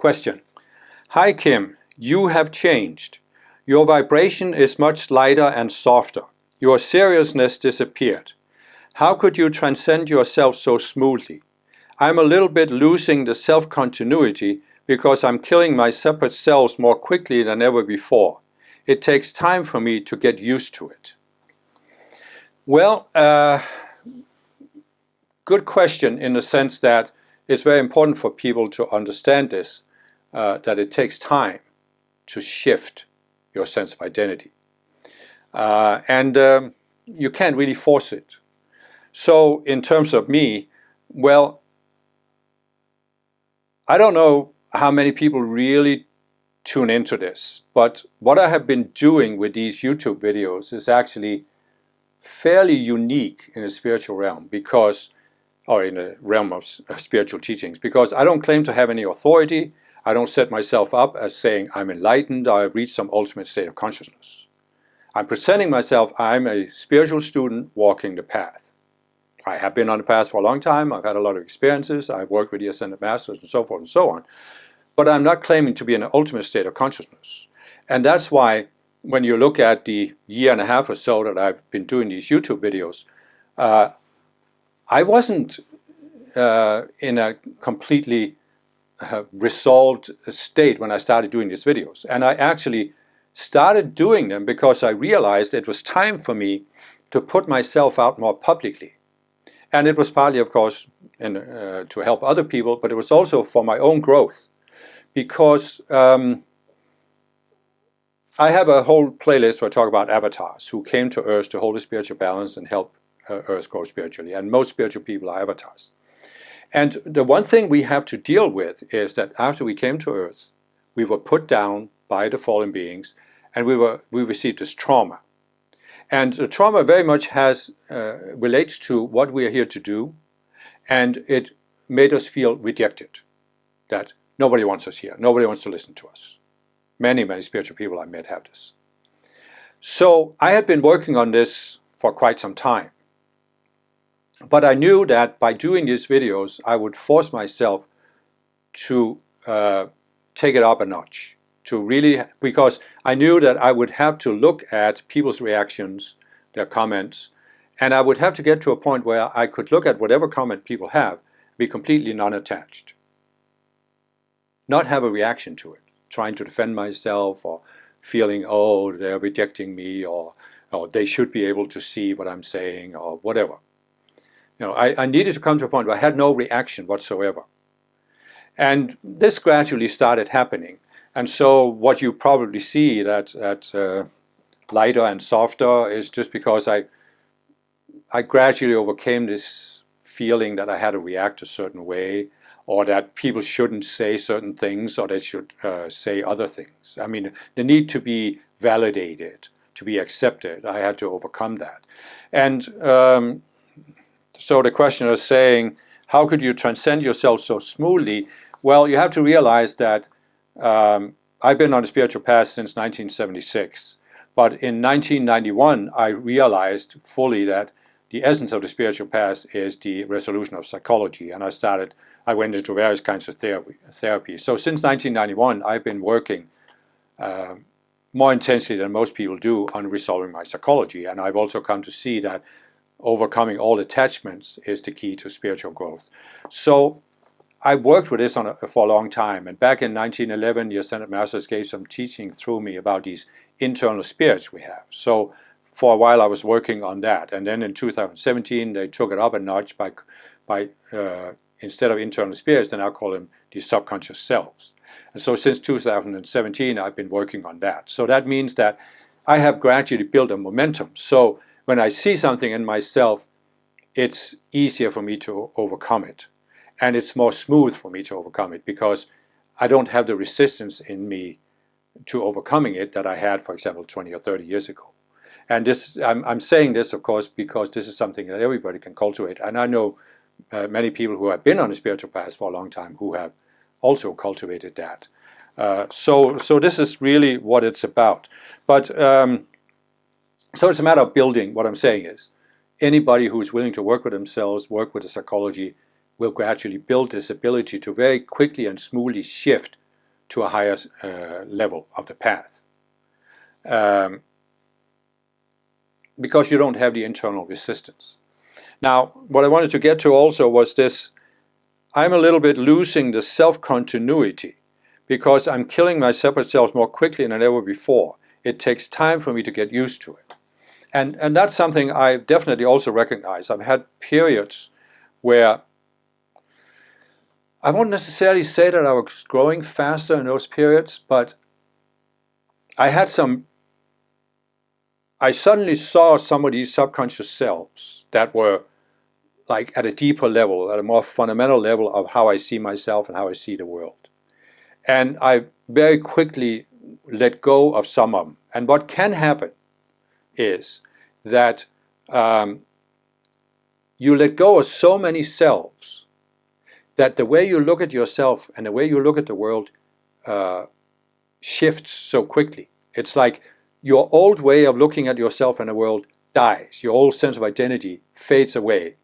Question. Hi Kim, you have changed. Your vibration is much lighter and softer. Your seriousness disappeared. How could you transcend yourself so smoothly? I'm a little bit losing the self-continuity because I'm killing my separate selves more quickly than ever before. It takes time for me to get used to it. Well, good question in the sense that it's very important for people to understand this, that it takes time to shift your sense of identity. And you can't really force it. So in terms of me, well, I don't know how many people really tune into this, but what I have been doing with these YouTube videos is actually fairly unique in the spiritual realm because, or in the realm of spiritual teachings, because I don't claim to have any authority. I don't set myself up as saying I'm enlightened or I've reached some ultimate state of consciousness. I'm presenting myself, I'm a spiritual student walking the path. I have been on the path for a long time, I've had a lot of experiences, I've worked with the Ascended Masters and so forth and so on, but I'm not claiming to be in an ultimate state of consciousness. And that's why when you look at the year and a half or so that I've been doing these YouTube videos, I wasn't in a completely resolved state when I started doing these videos. And I actually started doing them because I realized it was time for me to put myself out more publicly. And it was partly, of course, to help other people, but it was also for my own growth. Because I have a whole playlist where I talk about avatars who came to Earth to hold a spiritual balance and help Earth grow spiritually. And most spiritual people are avatars. And the one thing we have to deal with is that after we came to Earth, we were put down by the fallen beings and we received this trauma. And the trauma very much relates to what we are here to do, and it made us feel rejected, that nobody wants us here, nobody wants to listen to us. Many, many spiritual people I met have this. So I had been working on this for quite some time. But I knew that by doing these videos, I would force myself to take it up a notch, because I knew that I would have to look at people's reactions, their comments, and I would have to get to a point where I could look at whatever comment people have, be completely non-attached. Not have a reaction to it, trying to defend myself or feeling, oh, they're rejecting me, or they should be able to see what I'm saying, or whatever. You know, I needed to come to a point where I had no reaction whatsoever. And this gradually started happening. And so what you probably see that lighter and softer is just because I gradually overcame this feeling that I had to react a certain way, or that people shouldn't say certain things, or they should say other things. I mean, the need to be validated, to be accepted, I had to overcome that. And so the questioner is saying, how could you transcend yourself so smoothly? Well, you have to realize that I've been on a spiritual path since 1976. But in 1991, I realized fully that the essence of the spiritual path is the resolution of psychology. And I went into various kinds of therapy. So since 1991, I've been working more intensely than most people do on resolving my psychology. And I've also come to see that overcoming all attachments is the key to spiritual growth. So I worked with this for a long time. And back in 1911, the Ascended Masters gave some teaching through me about these internal spirits we have. So for a while I was working on that. And then in 2017, they took it up a notch by instead of internal spirits, they now call them the subconscious selves. And so since 2017, I've been working on that. So that means that I have gradually built a momentum. So when I see something in myself, it's easier for me to overcome it. And it's more smooth for me to overcome it because I don't have the resistance in me to overcoming it that I had, for example, 20 or 30 years ago. And this, I'm saying this, of course, because this is something that everybody can cultivate. And I know many people who have been on a spiritual path for a long time who have also cultivated that. So this is really what it's about. But so it's a matter of building. What I'm saying is, anybody who's willing to work with themselves, work with the psychology, will gradually build this ability to very quickly and smoothly shift to a higher level of the path. Because you don't have the internal resistance. Now, what I wanted to get to also was this: I'm a little bit losing the self-continuity because I'm killing my separate selves more quickly than ever before. It takes time for me to get used to it. And that's something I definitely also recognize. I've had periods where I won't necessarily say that I was growing faster in those periods, but I suddenly saw some of these subconscious selves that were like at a deeper level, at a more fundamental level of how I see myself and how I see the world. And I very quickly let go of some of them. And what can happen is that you let go of so many selves that the way you look at yourself and the way you look at the world shifts so quickly. It's like your old way of looking at yourself and the world dies. Your old sense of identity fades away.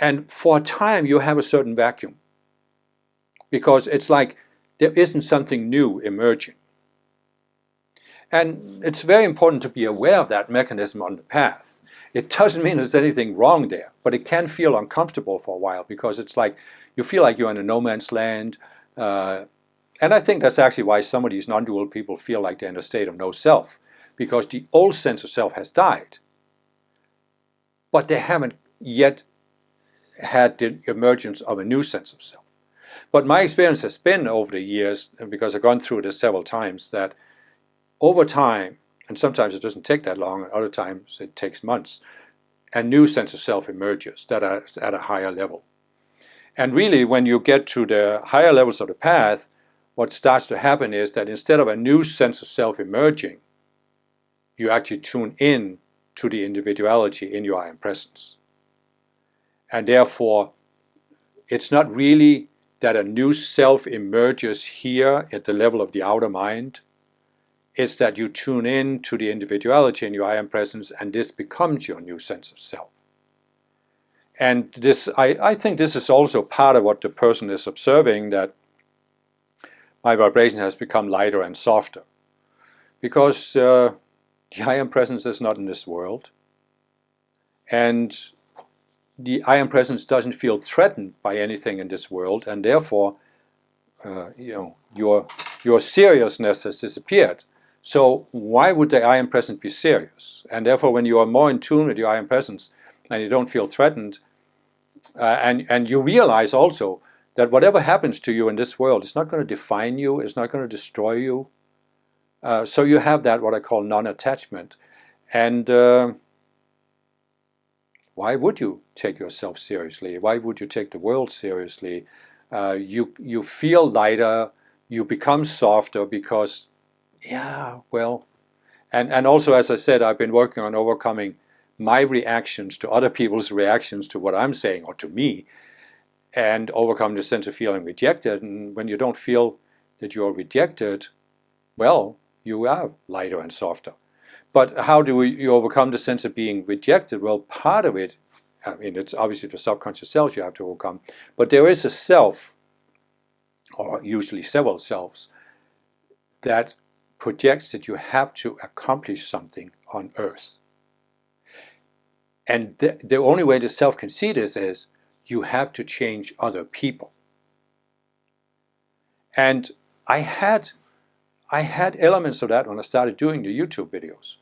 And for a time you have a certain vacuum, because it's like there isn't something new emerging. And it's very important to be aware of that mechanism on the path. It doesn't mean there's anything wrong there, but it can feel uncomfortable for a while, because it's like you feel like you're in a no man's land. And I think that's actually why some of these non-dual people feel like they're in a state of no self, because the old sense of self has died. But they haven't yet had the emergence of a new sense of self. But my experience has been over the years, because I've gone through this several times, that over time, and sometimes it doesn't take that long, and other times it takes months, a new sense of self emerges that is at a higher level. And really, when you get to the higher levels of the path, what starts to happen is that instead of a new sense of self emerging, you actually tune in to the individuality in your I Am Presence. And therefore, it's not really that a new self emerges here at the level of the outer mind. It's that you tune in to the individuality in your I Am Presence, and this becomes your new sense of self. And this, I think this is also part of what the person is observing, that my vibration has become lighter and softer. Because the I Am Presence is not in this world. And the I Am Presence doesn't feel threatened by anything in this world, and therefore your seriousness has disappeared. So why would the I Am Presence be serious? And therefore, when you are more in tune with your I Am Presence and you don't feel threatened, and you realize also that whatever happens to you in this world is not going to define you, it's not going to destroy you. So you have that, what I call non-attachment. And why would you take yourself seriously? Why would you take the world seriously? You feel lighter, you become softer because, yeah, well, and also, as I said, I've been working on overcoming my reactions to other people's reactions to what I'm saying, or to me, and overcome the sense of feeling rejected. And when you don't feel that you're rejected, well, you are lighter and softer. But how do you overcome the sense of being rejected? Well, part of it, I mean, it's obviously the subconscious selves you have to overcome, but there is a self, or usually several selves, that projects that you have to accomplish something on earth. And the only way the self can see this is you have to change other people. And I had elements of that when I started doing the YouTube videos.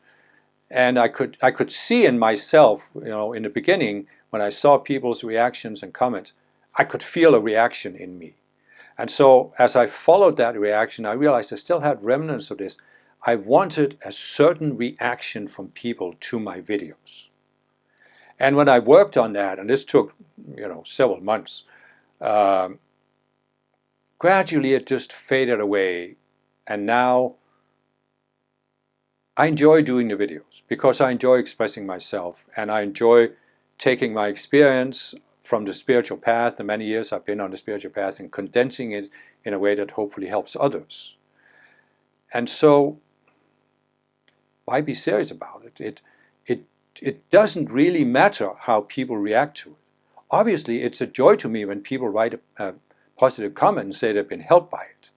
And I could see in myself, in the beginning, when I saw people's reactions and comments, I could feel a reaction in me. And so as I followed that reaction, I realized I still had remnants of this. I wanted a certain reaction from people to my videos. And when I worked on that, and this took, several months, gradually it just faded away. And now I enjoy doing the videos because I enjoy expressing myself, and I enjoy taking my experience from the spiritual path, the many years I've been on the spiritual path, and condensing it in a way that hopefully helps others. And so, why be serious about it? It doesn't really matter how people react to it. Obviously, it's a joy to me when people write a positive comment and say they've been helped by it.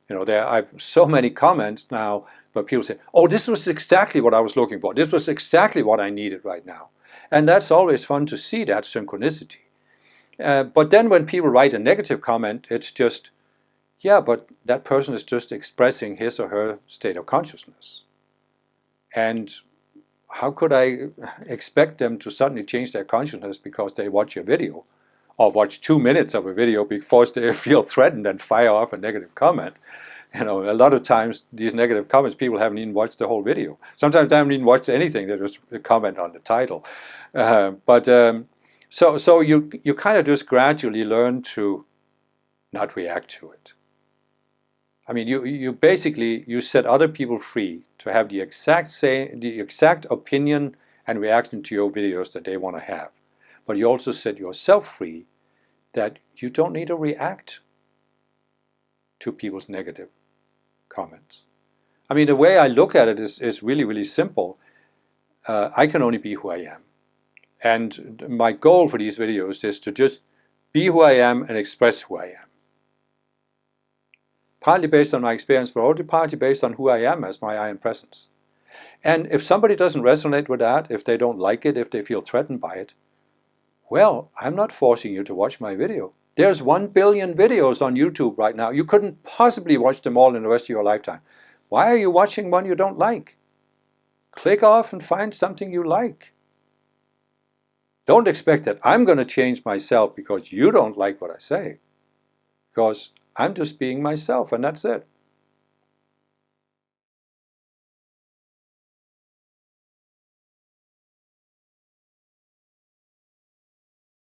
I have so many comments now where people say, oh, this was exactly what I was looking for. This was exactly what I needed right now. And that's always fun to see that synchronicity. But then when people write a negative comment, it's just, yeah, but that person is just expressing his or her state of consciousness. And how could I expect them to suddenly change their consciousness because they watch a video or watch 2 minutes of a video before they feel threatened and fire off a negative comment? A lot of times these negative comments, people haven't even watched the whole video. Sometimes they haven't even watched anything, they just comment on the title. So you kind of just gradually learn to not react to it. I mean, you basically set other people free to have the exact opinion and reaction to your videos that they want to have. But you also set yourself free that you don't need to react to people's negative comments. I mean, the way I look at it is really, really simple. I can only be who I am. And my goal for these videos is to just be who I am and express who I am. Partly based on my experience, but also partly based on who I am as my I am presence. And if somebody doesn't resonate with that, if they don't like it, if they feel threatened by it, well, I'm not forcing you to watch my video. There's 1 billion videos on YouTube right now. You couldn't possibly watch them all in the rest of your lifetime. Why are you watching one you don't like? Click off and find something you like. Don't expect that I'm going to change myself because you don't like what I say. Because I'm just being myself, and that's it.